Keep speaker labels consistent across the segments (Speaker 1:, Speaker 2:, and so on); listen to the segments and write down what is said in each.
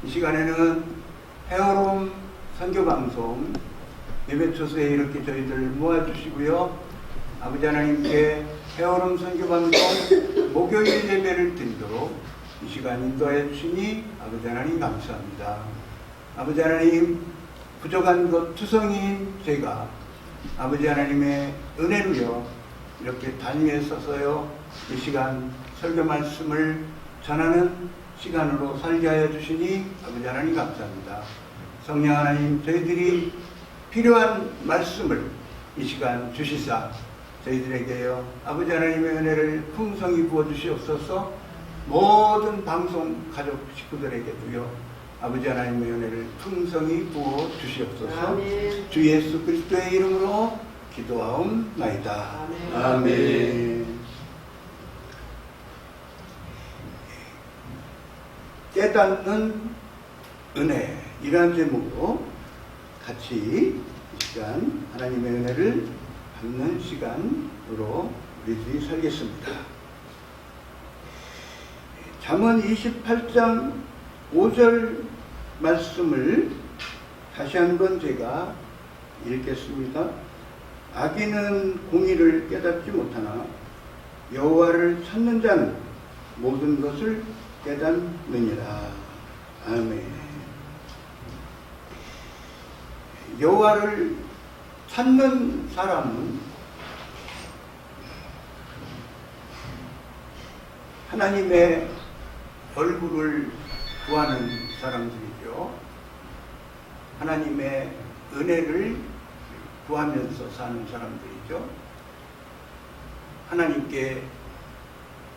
Speaker 1: 이 시간에는 헤어롬 선교방송 예배 초소에 이렇게 저희들 모아주시고요. 아버지 하나님께 헤어롬 선교방송 목요일 예배를 드리도록 이 시간 인도해 주시니 아버지 하나님 감사합니다. 아버지 하나님, 부족한 것 투성이인 제가 아버지 하나님의 은혜로요 이렇게 단위에 서서요 이 시간 설교 말씀을 전하는 시간으로 살게 하여 주시니 아버지 하나님 감사합니다. 성령 하나님, 저희들이 필요한 말씀을 이 시간 주시사 저희들에게요 아버지 하나님의 은혜를 풍성히 부어주시옵소서. 모든 방송 가족 식구들에게도요 아버지 하나님의 은혜를 풍성히 부어주시옵소서.
Speaker 2: 아멘.
Speaker 1: 주 예수 그리스도의 이름으로 기도하옵나이다.
Speaker 2: 아멘.
Speaker 1: 아멘. 깨닫는 은혜, 이러한 제목으로 같이 이 시간 하나님의 은혜를 받는 시간으로 우리들이 살겠습니다. 잠언 28장 5절 말씀을 다시 한번 제가 읽겠습니다. 악인은 공의를 깨닫지 못하나 여호와를 찾는 자는 모든 것을 깨닫느니라. 아멘. 여호와를 찾는 사람은 하나님의 얼굴을 구하는 사람들이죠. 하나님의 은혜를 구하면서 사는 사람들이죠. 하나님께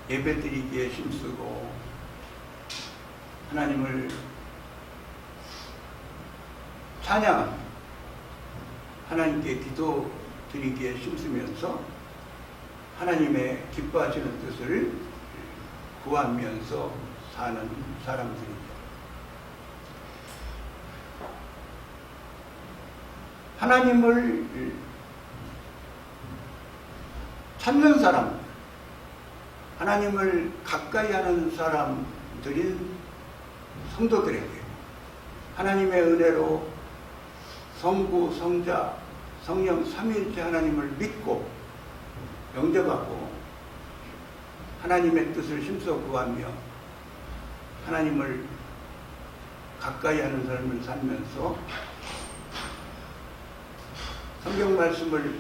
Speaker 1: 예배드리기에 힘쓰고 하나님을 찬양하며 하나님께 기도드리기에 힘쓰면서 하나님의 기뻐하시는 뜻을 구하면서 사는 사람들이죠. 하나님을 찾는 사람, 하나님을 가까이 하는 사람들인 성도들에게 하나님의 은혜로 성부, 성자, 성령 삼위일체 하나님을 믿고 영접하고 하나님의 뜻을 힘써 구하며 하나님을 가까이 하는 삶을 살면서 성경 말씀을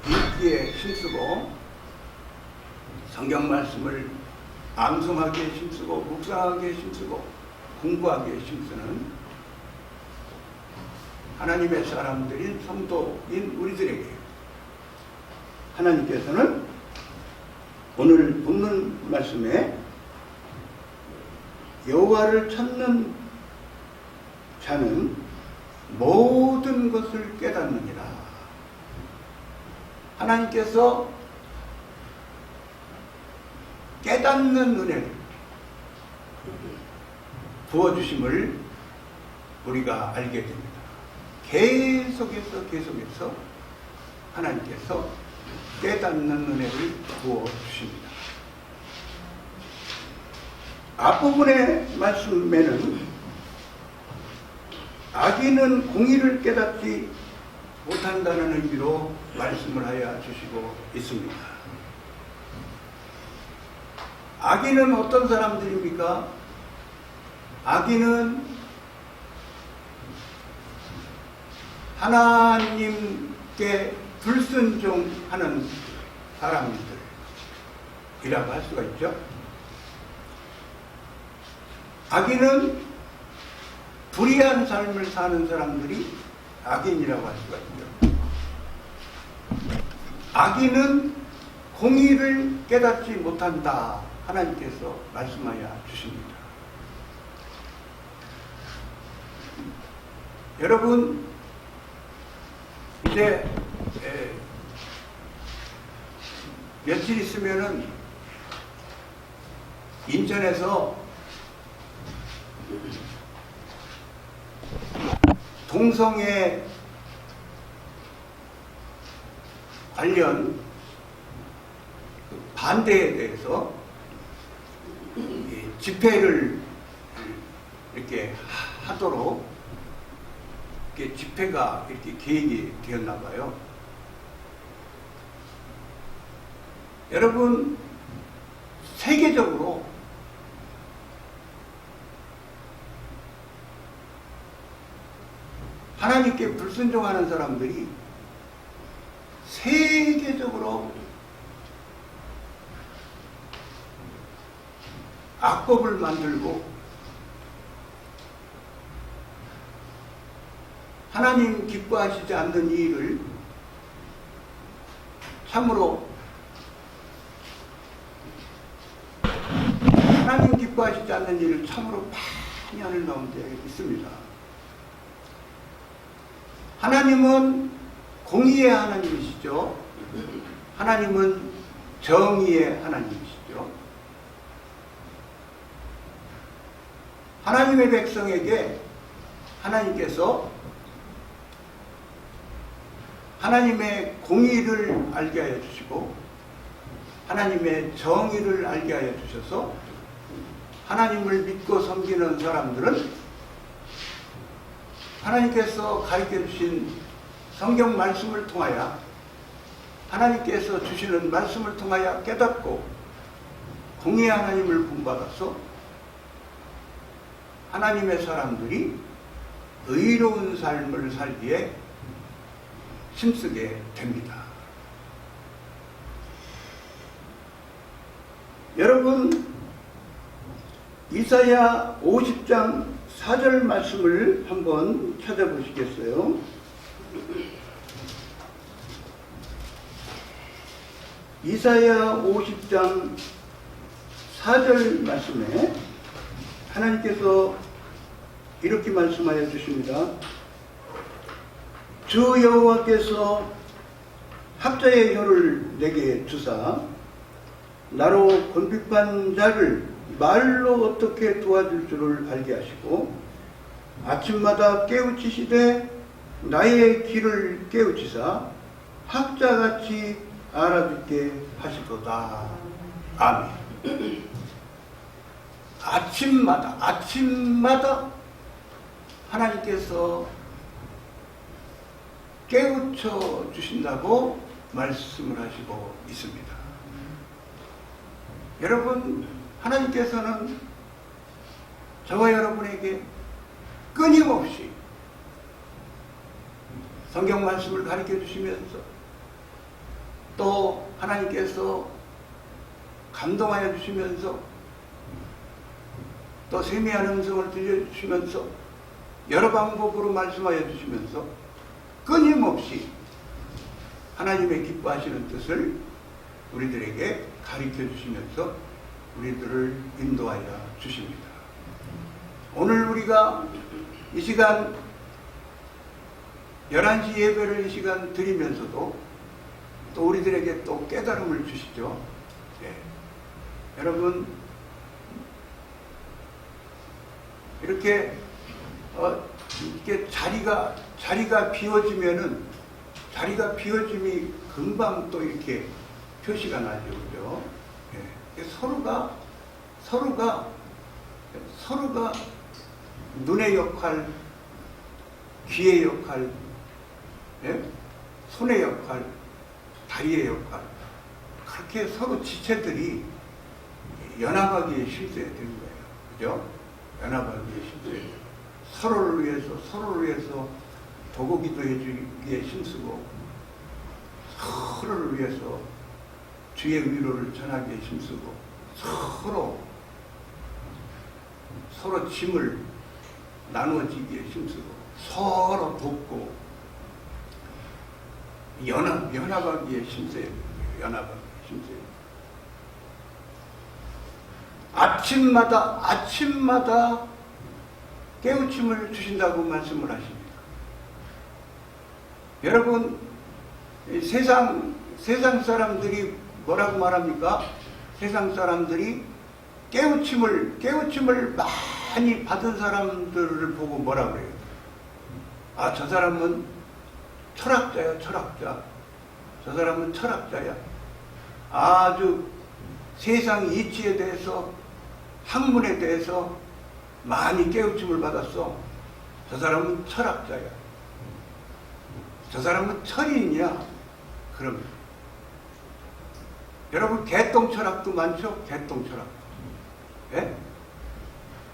Speaker 1: 읽기에 힘쓰고 성경 말씀을 암송하기에 힘쓰고 묵상하기에 힘쓰고 공부하기에 힘쓰는 하나님의 사람들인 성도인 우리들에게 하나님께서는 오늘 본문 말씀에 여호와를 찾는 자는 모든 것을 깨닫느니라. 하나님께서 깨닫는 은혜를 부어주심을 우리가 알게 됩니다. 계속해서 하나님께서 깨닫는 은혜를 부어주십니다. 앞부분의 말씀에는 악인은 공의를 깨닫지 못한다는 의미로 말씀을 하여 주시고 있습니다. 악인은 어떤 사람들입니까? 악인은 하나님께 불순종하는 사람들이라고 할 수가 있죠. 악인은 불의한 삶을 사는 사람들이 악인이라고 할 수가 있죠. 악인은 공의를 깨닫지 못한다. 하나님께서 말씀하여 주십니다. 여러분, 이제 며칠 있으면은 인천에서 동성애 관련 반대에 대해서 집회를 이렇게 이렇게 하도록 이렇게 집회가 이렇게 계획이 되었나 봐요. 여러분, 세계적으로 하나님께 불순종하는 사람들이 세계적으로 악법을 만들고 하나님 기뻐하시지 않는 일을 참으로 하나님 기뻐하시지 않는 일을 참으로 많이 하는 가운데 있습니다. 하나님은 공의의 하나님이시죠. 하나님은 정의의 하나님이시죠. 하나님의 백성에게 하나님께서 하나님의 공의를 알게 하여 주시고 하나님의 정의를 알게 하여 주셔서 하나님을 믿고 섬기는 사람들은 하나님께서 가르쳐 주신 성경 말씀을 통하여 하나님께서 주시는 말씀을 통하여 깨닫고 공의의 하나님을 본받아서 하나님의 사람들이 의로운 삶을 살기에 힘쓰게 됩니다. 여러분, 이사야 50장 4절 말씀을 한번 찾아보시겠어요? 이사야 50장 4절 말씀에 하나님께서 이렇게 말씀하여 주십니다. 주 여호와께서 학자의 혀를 내게 주사 나로 곤비판 자를 말로 어떻게 도와줄 줄을 알게 하시고 아침마다 깨우치시되 나의 길을 깨우치사 학자같이 알아듣게 하시도다. 아멘. 아침마다 하나님께서 깨우쳐 주신다고 말씀을 하시고 있습니다. 여러분, 하나님께서는 저와 여러분에게 끊임없이 성경 말씀을 가르쳐 주시면서 또 하나님께서 감동하여 주시면서 또 세미한 음성을 들려주시면서 여러 방법으로 말씀하여 주시면서 끊임없이 하나님의 기뻐하시는 뜻을 우리들에게 가르쳐 주시면서 우리들을 인도하여 주십니다. 오늘 우리가 이 시간 11시 예배를 이 시간 드리면서도 또 우리들에게 또 깨달음을 주시죠. 네. 여러분, 이렇게 자리가 비워짐이 금방 또 이렇게 표시가 나죠, 그죠? 예. 서로가 눈의 역할, 귀의 역할, 예? 손의 역할, 다리의 역할, 그렇게 서로 지체들이 연합하기에 힘써야 되는 거예요, 그죠? 연합하기에 힘써야 돼요. 서로를 위해서 도고 기도해주기에 힘쓰고 서로를 위해서 주의 위로를 전하기에 힘쓰고 서로 짐을 나누어지기에 힘쓰고 서로 돕고 연합하기에 힘써야 돼요. 연합하기에 힘써야 돼요. 아침마다 깨우침을 주신다고 말씀을 하십니다. 여러분, 세상 사람들이 뭐라고 말합니까? 세상 사람들이 깨우침을 많이 받은 사람들을 보고 뭐라고 그래요? 아, 저 사람은 철학자야, 철학자. 저 사람은 철학자야. 아주 세상 이치에 대해서, 학문에 대해서 많이 깨우침을 받았어. 저 사람은 철학자야. 저 사람은 철인이야. 그럼 여러분 개똥 철학도 많죠? 개똥 철학. 예?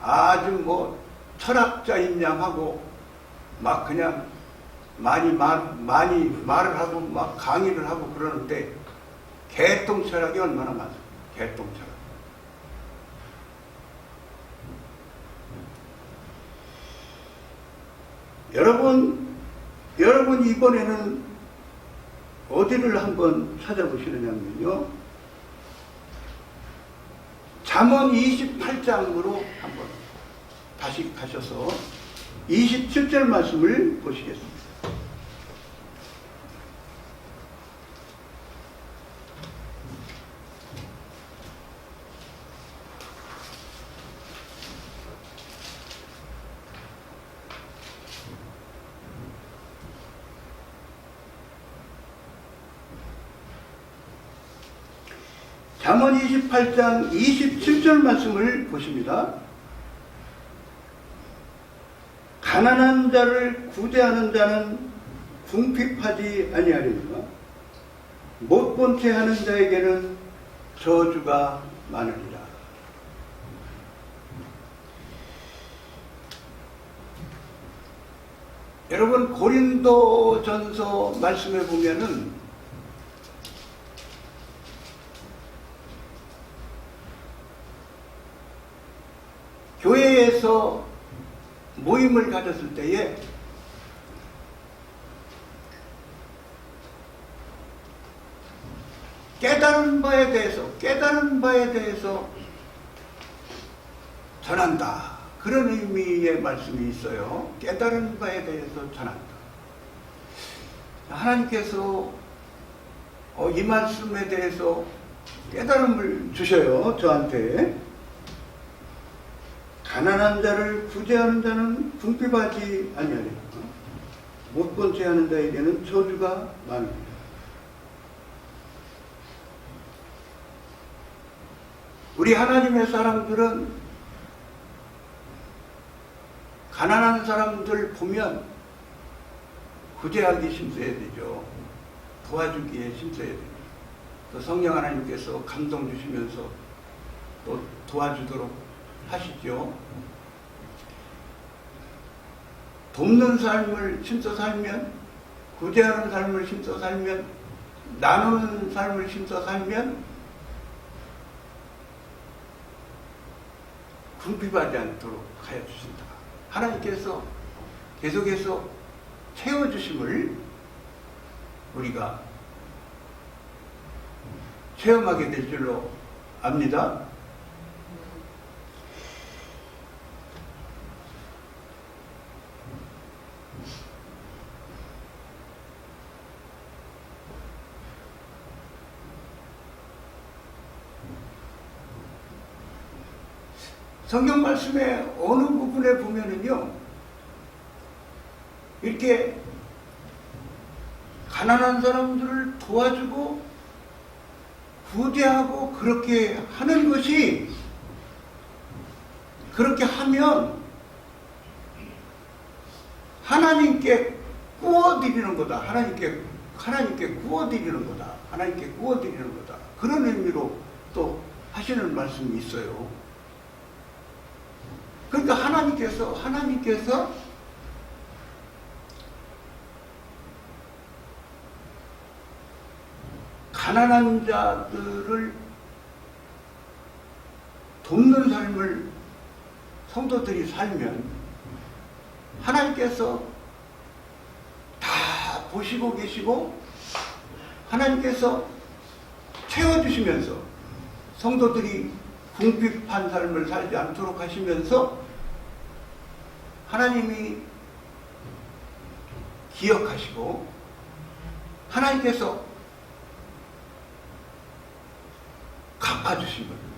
Speaker 1: 아주 뭐 철학자인 양 하고 막 그냥 많이 말을 하고 막 강의를 하고 그러는데 개똥 철학이 얼마나 많습니까? 개똥 철학. 여러분 이번에는 어디를 한번 찾아보시느냐면요. 잠언 28장으로 한번 다시 가셔서 27절 말씀을 보시겠습니다. 잠언 28장 27절 말씀을 보십니다. 가난한 자를 구제하는 자는 궁핍하지 아니하리니와 못 본 채 하는 자에게는 저주가 많으리라. 여러분 고린도전서 말씀에 보면은 교회에서 모임을 가졌을 때에 깨달은 바에 대해서 전한다. 그런 의미의 말씀이 있어요. 깨달은 바에 대해서 전한다. 하나님께서 이 말씀에 대해서 깨달음을 주셔요. 저한테. 가난한 자를 구제하는 자는 궁핍하지 아니하리라. 못 본 채 하는 자에게는 저주가 많으리라. 우리 하나님의 사람들은 가난한 사람들 보면 구제하기 힘써야 되죠. 도와주기에 힘써야 되죠. 또 성령 하나님께서 감동 주시면서 또 도와주도록 하시죠. 돕는 삶을 힘써 살면, 구제하는 삶을 힘써 살면, 나누는 삶을 힘써 살면 궁핍하지 않도록 하여 주신다. 하나님께서 계속해서 채워주심을 우리가 체험하게 될 줄로 압니다. 성경 말씀의 어느 부분에 보면은요, 이렇게 가난한 사람들을 도와주고 구제하고 그렇게 하는 것이, 그렇게 하면 하나님께 구워드리는 거다. 하나님께 구워드리는 거다. 하나님께 구워드리는 거다. 그런 의미로 또 하시는 말씀이 있어요. 그러니까 하나님께서 가난한 자들을 돕는 삶을 성도들이 살면 하나님께서 다 보시고 계시고 하나님께서 채워주시면서 성도들이 궁핍한 삶을 살지 않도록 하시면서 하나님이 기억하시고 하나님께서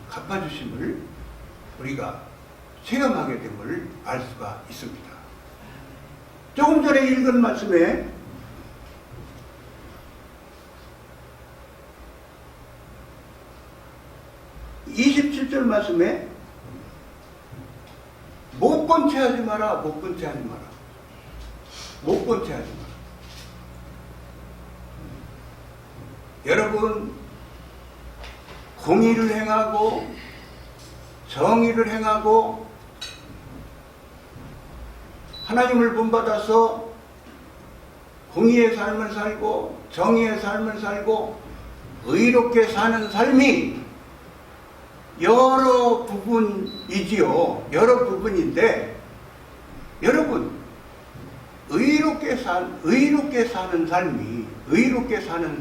Speaker 1: 갚아주심을 우리가 체험하게 됨을 알 수가 있습니다. 조금 전에 읽은 말씀에 (27절) 말씀에 못 본 채 하지 마라. 못 본 채 하지 마라. 못 본 채 하지 마라. 여러분, 공의를 행하고 정의를 행하고 하나님을 본받아서 공의의 삶을 살고 정의의 삶을 살고 의롭게 사는 삶이 여러 부분이지요. 여러 부분인데, 여러분, 의롭게 사는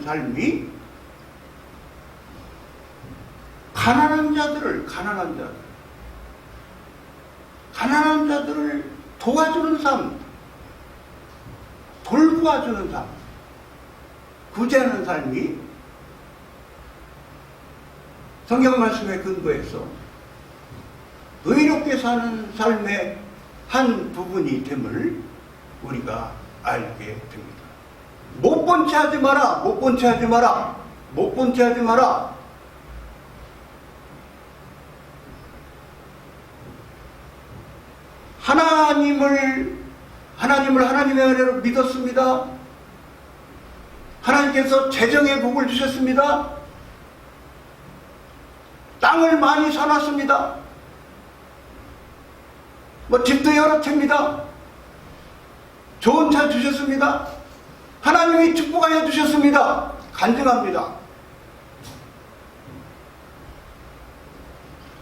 Speaker 1: 삶이 가난한 자들을 도와주는 삶, 돌보아주는 삶, 구제하는 삶이 성경 말씀에 근거해서 의롭게 사는 삶의 한 부분이 됨을 우리가 알게 됩니다. 못 본 채 하지 마라. 못 본 채 하지 마라. 못 본 채 하지 마라. 하나님을 하나님의 은혜로 믿었습니다. 하나님께서 재정의 복을 주셨습니다. 땅을 많이 사놨습니다. 집도 여러 채입니다. 좋은 차 주셨습니다. 하나님이 축복하여 주셨습니다. 간증합니다.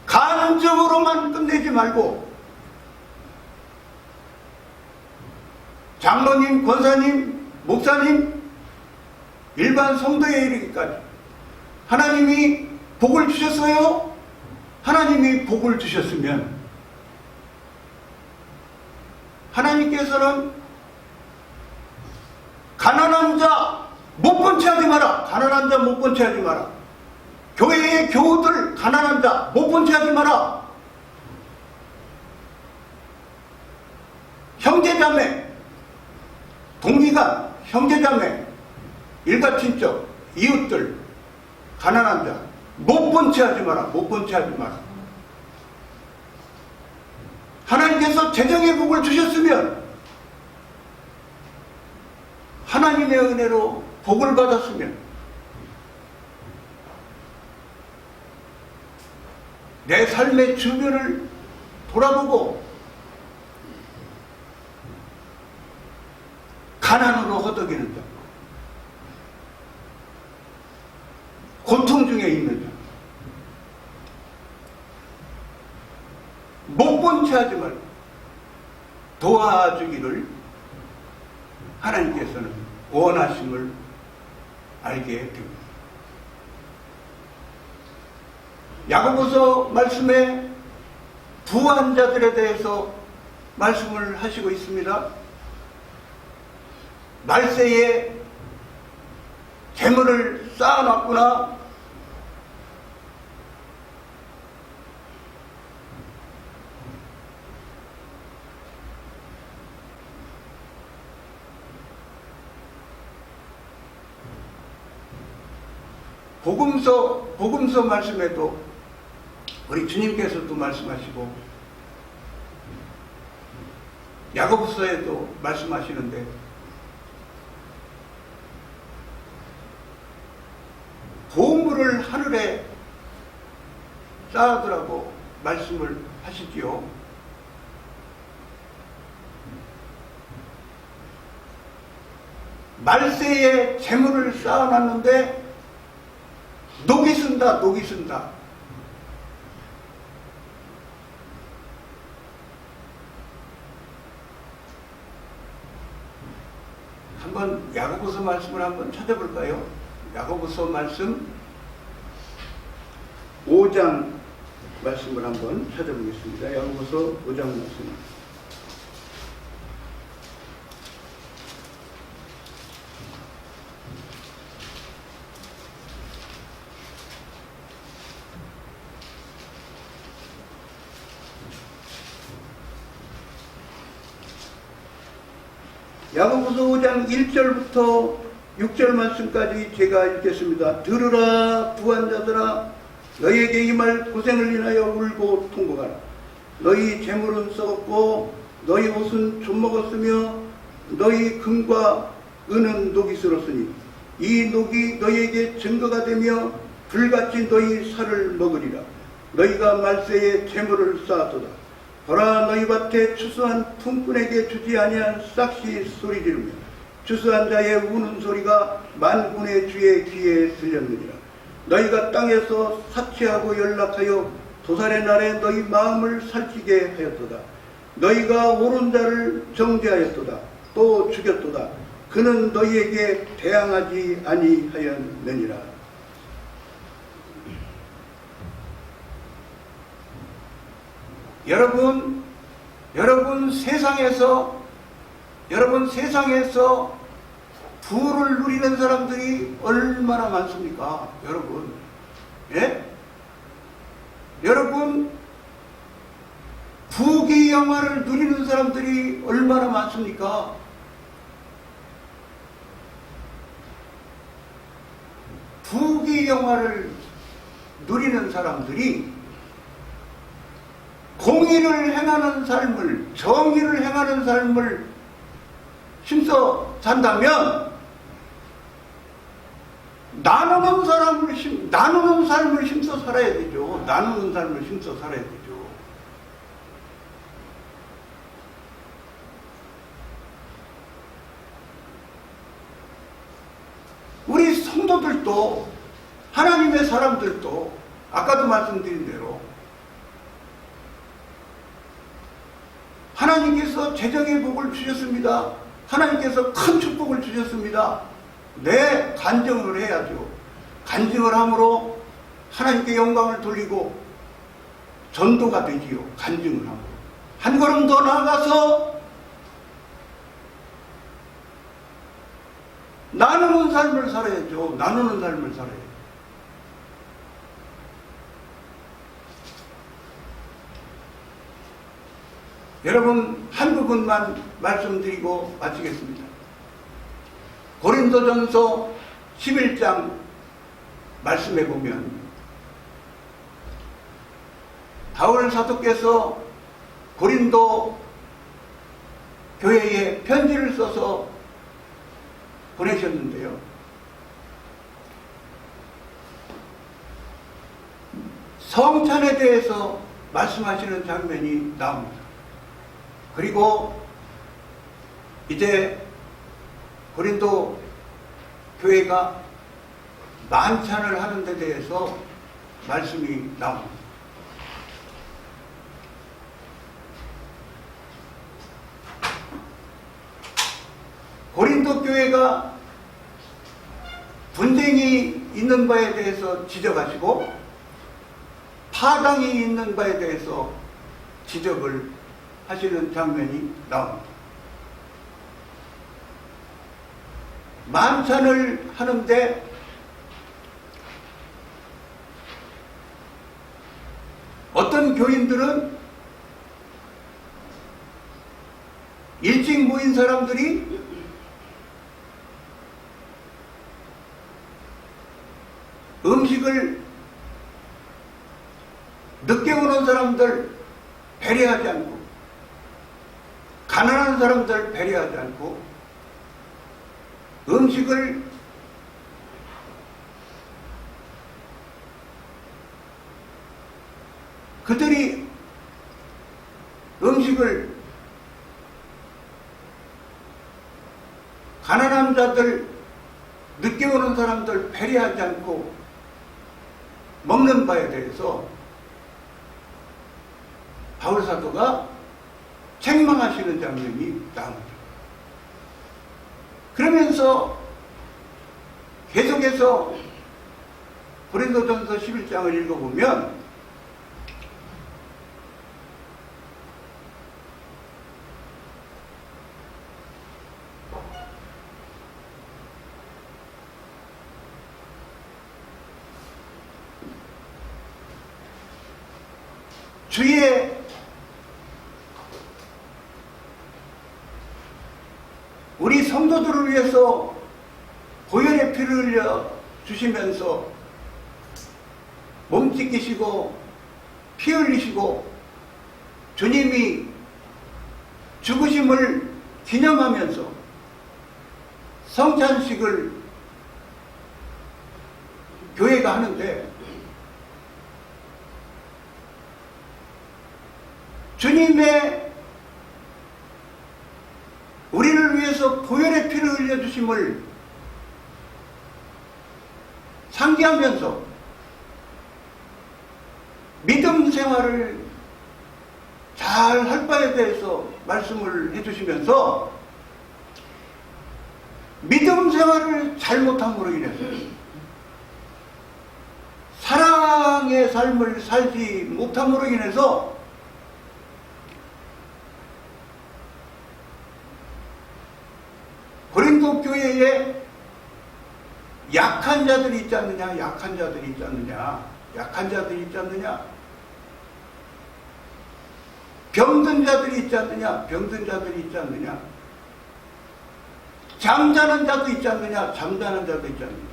Speaker 1: 간증으로만 끝내지 말고 장로님, 권사님, 목사님, 일반 성도에 이르기까지 하나님이 복을 주셨어요? 하나님이 복을 주셨으면 하나님께서는 가난한 자 못 본 채 하지 마라. 가난한 자 못 본 채 하지 마라. 교회의 교우들 가난한 자 못 본 채 하지 마라. 형제자매, 동기간, 형제자매, 일가친척, 이웃들 가난한 자 못 본 채 하지 마라. 못 본 채 하지 마라. 하나님께서 재정의 복을 주셨으면 하나님의 은혜로 복을 받았으면 내 삶의 주변을 돌아보고 가난으로 허덕이는 자, 고통 중에 있는 자, 못 본 채 하지 말고 도와주기를 하나님께서는 원하심을 알게 됩니다. 야고보서 말씀에 부한 자들에 대해서 말씀을 하시고 있습니다. 말세에 재물을 쌓아놨구나. 복음서 말씀에도 우리 주님께서도 말씀하시고 야고보서에도 말씀하시는데 보물을 하늘에 쌓으라고 말씀을 하시지요. 말세에 재물을 쌓아놨는데 녹이 쓴다. 한번 야고보서 말씀을 한번 찾아볼까요? 야고보서 말씀 5장 말씀을 한번 찾아보겠습니다. 야고보서 5장 말씀. 야고보서 5장 1절부터 6절 말씀까지 제가 읽겠습니다. 들으라 부한 자들아, 너희에게 이 말 고생을 인하여 울고 통곡하라. 너희 재물은 썩었고 너희 옷은 좀먹었으며 너희 금과 은은 녹이 슬었으니 이 녹이 너희에게 증거가 되며 불같이 너희 살을 먹으리라. 너희가 말세에 재물을 쌓았도다. 보라, 너희 밭에 추수한 품꾼에게 주지 아니한 싹시 소리 지르며 추수한 자의 우는 소리가 만군의 주의 귀에 들렸느니라. 너희가 땅에서 사치하고 연락하여 도살의 날에 너희 마음을 살찌게 하였도다. 너희가 옳은 자를 정죄하였도다. 또 죽였도다. 그는 너희에게 대항하지 아니하였느니라. 여러분 세상에서 부를 누리는 사람들이 얼마나 많습니까? 여러분, 예? 여러분, 부귀 영화를 누리는 사람들이 얼마나 많습니까? 부귀 영화를 누리는 사람들이 공의를 행하는 삶을, 정의를 행하는 삶을 힘써 산다면 나누는 삶을 힘써 살아야 되죠. 나누는 삶을 힘써 살아야 되죠. 우리 성도들도, 하나님의 사람들도 아까도 말씀드린 대로 하나님께서 재정의 복을 주셨습니다. 하나님께서 큰 축복을 주셨습니다. 네, 간증을 해야죠. 간증을 함으로 하나님께 영광을 돌리고 전도가 되지요. 간증을 함으로. 한 걸음 더 나아가서 나누는 삶을 살아야죠. 나누는 삶을 살아야죠. 여러분, 한 부분만 말씀드리고 마치겠습니다. 고린도전서 11장 말씀해 보면 바울 사도께서 고린도 교회에 편지를 써서 보내셨는데요. 성찬에 대해서 말씀하시는 장면이 나옵니다. 그리고 이제 고린도 교회가 만찬을 하는 데 대해서 말씀이 나옵니다. 고린도 교회가 분쟁이 있는 바에 대해서 지적하시고 파당이 있는 바에 대해서 지적을 하시는 장면이 나옵니다. 만찬을 하는데 어떤 교인들은 일찍 모인 사람들이 음식을 늦게 오는 사람들 배려하지 않고, 가난한 사람들 배려하지 않고, 음식을 그들이 음식을 가난한 자들, 늦게 오는 사람들 배려하지 않고 먹는 바에 대해서 바울 사도가 책망하시는 장면이 나옵니다. 그러면서 계속해서 고린도전서 11장을 읽어보면 우리 성도들을 위해서 보혈의 피를 흘려 주시면서 몸 찢기시고 피 흘리시고 주님이 죽으심을 기념하면서 성찬식을 교회가 하는데, 주님의 우리를 위해서 보혈의 피를 흘려주심을 상기하면서 믿음 생활을 잘 할 바에 대해서 말씀을 해주시면서, 믿음 생활을 잘못함으로 인해서 사랑의 삶을 살지 못함으로 인해서 고린도 교회에 약한 자들이 있지 않느냐, 약한 자들이 있지 않느냐, 약한 자들이 있지 않느냐, 병든 자들이 있지 않느냐, 병든 자들이 있지 않느냐, 잠자는 자도 있지 않느냐, 잠자는 자도 있지 않느냐.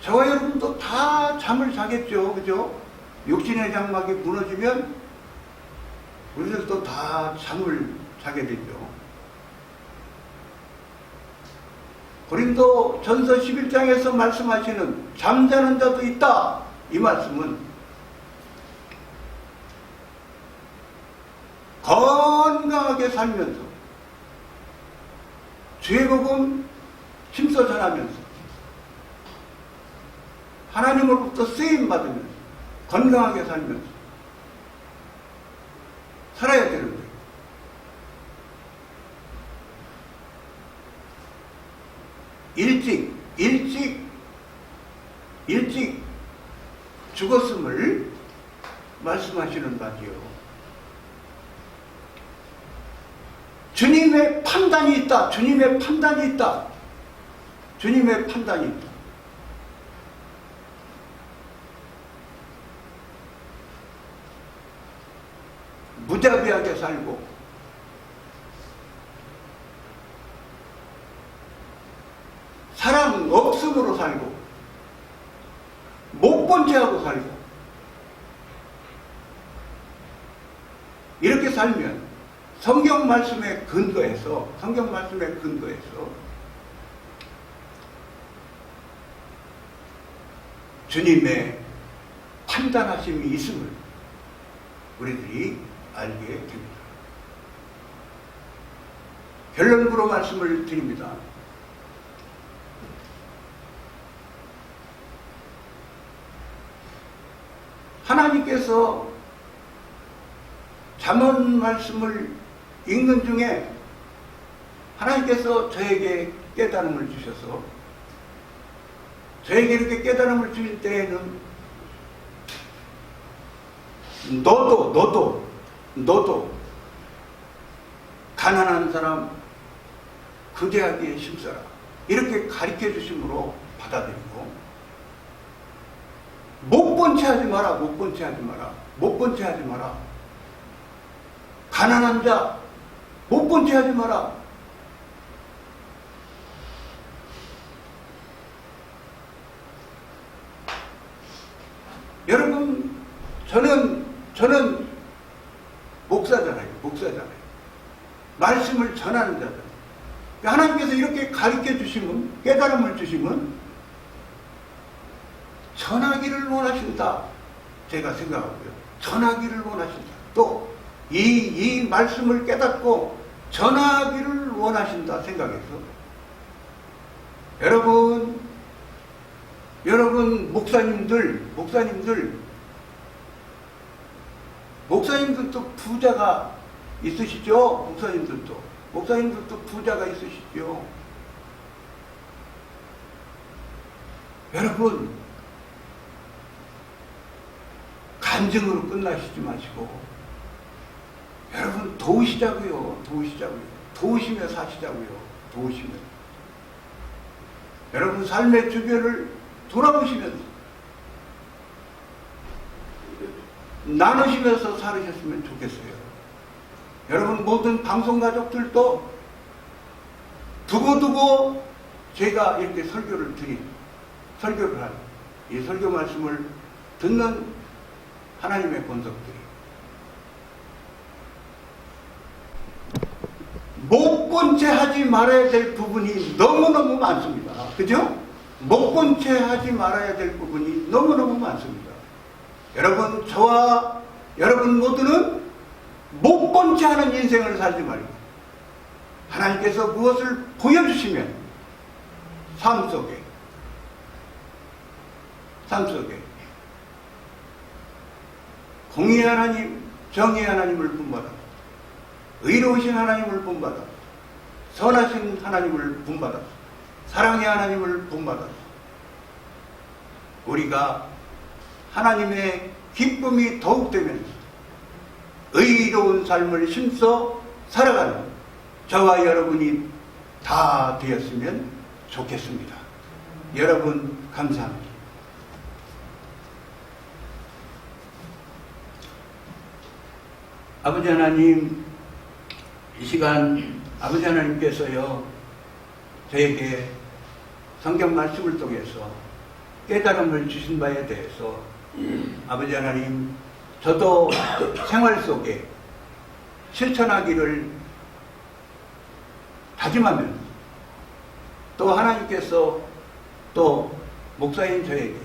Speaker 1: 저와 여러분도 다 잠을 자겠죠, 그죠? 육신의 장막이 무너지면 우리들도 다 잠을 자게 되죠. 고린도 전서 11장에서 말씀하시는 잠자는 자도 있다, 이 말씀은 건강하게 살면서 주의 복음 힘써 전하면서 하나님으로부터 쓰임 받으면서 건강하게 살면서 살아야 되는데, 일찍 죽었음을 말씀하시는 바지요. 주님의 판단이 있다. 주님의 판단이 있다. 주님의 판단이 있다. 무자비하게 살고 사랑 없음으로 살고 못 본 채하고 살고 이렇게 살면 성경 말씀에 근거해서 주님의 판단하심이 있음을 우리들이 알게 됩니다. 결론부로 말씀을 드립니다. 하나님께서 잠언 말씀을 읽는 중에 하나님께서 저에게 깨달음을 주셔서, 저에게 이렇게 깨달음을 주실 때에는 너도 가난한 사람 구제하기에 힘써라, 이렇게 가르쳐 주심으로 받아들이고, 못 본 채 하지 마라, 못 본 채 하지 마라, 못 본 채 하지 마라, 가난한 자 못 본 채 하지 마라, 여러분, 저는 목사잖아요. 말씀을 전하는 자잖아요. 하나님께서 이렇게 가르쳐 주시면, 깨달음을 주시면 전하기를 원하신다, 제가 생각하고요. 전하기를 원하신다. 또 이 말씀을 깨닫고 전하기를 원하신다 생각해서, 여러분 목사님들도 부자가 있으시죠? 목사님들도 부자가 있으시죠? 여러분, 간증으로 끝나시지 마시고, 여러분 도우시자고요. 도우시며 사시자고요. 여러분 삶의 주변을 돌아보시면서 나누시면서 살으셨으면 좋겠어요. 여러분 모든 방송 가족들도 두고두고 제가 이렇게 설교를 한 이 설교 말씀을 듣는 하나님의 권속들이 못 본 채 하지 말아야 될 부분이 너무너무 많습니다. 그죠? 못 본 채 하지 말아야 될 부분이 너무너무 많습니다. 여러분, 저와 여러분 모두는 못 본 채 하는 인생을 살지 말고 하나님께서 무엇을 보여주시면 삶 속에 공의의 하나님, 정의의 하나님을 본받아 의로우신 하나님을 본받아 선하신 하나님을 본받아 사랑의 하나님을 본받아 우리가 하나님의 기쁨이 더욱 되면서 의로운 삶을 힘써 살아가는 저와 여러분이 다 되었으면 좋겠습니다. 여러분 감사합니다. 아버지 하나님, 이 시간 아버지 하나님께서요 저에게 성경 말씀을 통해서 깨달음을 주신 바에 대해서 아버지 하나님, 저도 생활 속에 실천하기를 다짐하면 또 하나님께서 또 목사인 저에게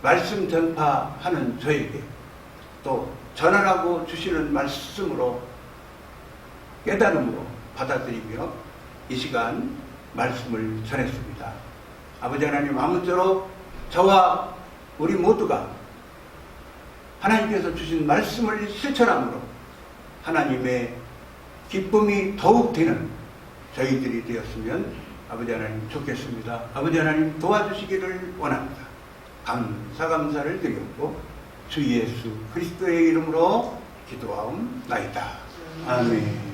Speaker 1: 말씀 전파하는 저에게 또 전하라고 주시는 말씀으로 깨달음으로 받아들이며 이 시간 말씀을 전했습니다. 아버지 하나님, 아무쪼록 저와 우리 모두가 하나님께서 주신 말씀을 실천함으로 하나님의 기쁨이 더욱 되는 저희들이 되었으면 아버지 하나님 좋겠습니다. 아버지 하나님 도와주시기를 원합니다. 감사를 드렸고 주 예수 그리스도의 이름으로 기도하옵나이다. 아멘.